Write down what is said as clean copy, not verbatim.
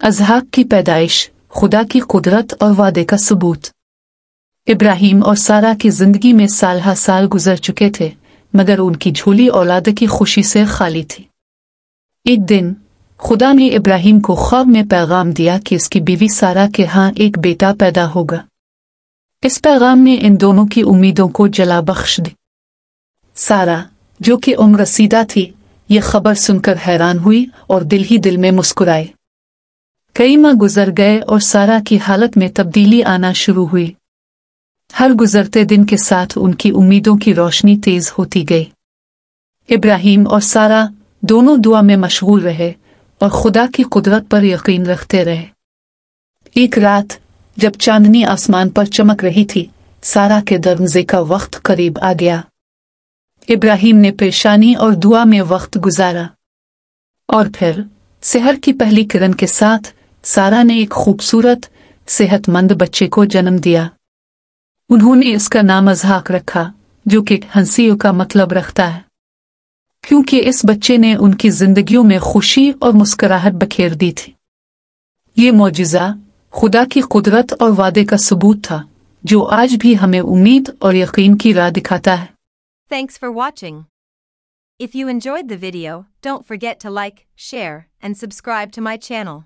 इसहाक की पैदाइश, खुदा की कुदरत और वादे का सबूत। इब्राहिम और सारा की जिंदगी में साल हा साल गुजर चुके थे, मगर उनकी झोली औलाद की खुशी से खाली थी। एक दिन खुदा ने इब्राहिम को ख्वाब में पैगाम दिया कि उसकी बीवी सारा के यहाँ एक बेटा पैदा होगा। इस पैगाम ने इन दोनों की उम्मीदों को जला बख्श दी। सारा, जो कि उम्र रसीदा थी, ये खबर सुनकर हैरान हुई और दिल ही दिल में मुस्कुराए। कई माह गुजर गए और सारा की हालत में तब्दीली आना शुरू हुई। हर गुजरते दिन के साथ उनकी उम्मीदों की रोशनी तेज होती गई। इब्राहिम और सारा दोनों दुआ में मशगूल रहे और खुदा की कुदरत पर यकीन रखते रहे। एक रात जब चांदनी आसमान पर चमक रही थी, सारा के दरवाजे का वक्त करीब आ गया। इब्राहिम ने परेशानी और दुआ में वक्त गुजारा और फिर सहर की पहली किरण के साथ सारा ने एक खूबसूरत सेहतमंद बच्चे को जन्म दिया। उन्होंने इसका नाम इसहाक रखा, जो कि हंसियों का मतलब रखता है, क्योंकि इस बच्चे ने उनकी जिंदगियों में खुशी और मुस्कुराहट बखेर दी थी। ये मौजिज़ा खुदा की कुदरत और वादे का सबूत था, जो आज भी हमें उम्मीद और यकीन की राह दिखाता है। Thanks for watching. If you enjoyed the video, don't forget to like, share, and subscribe to my channel.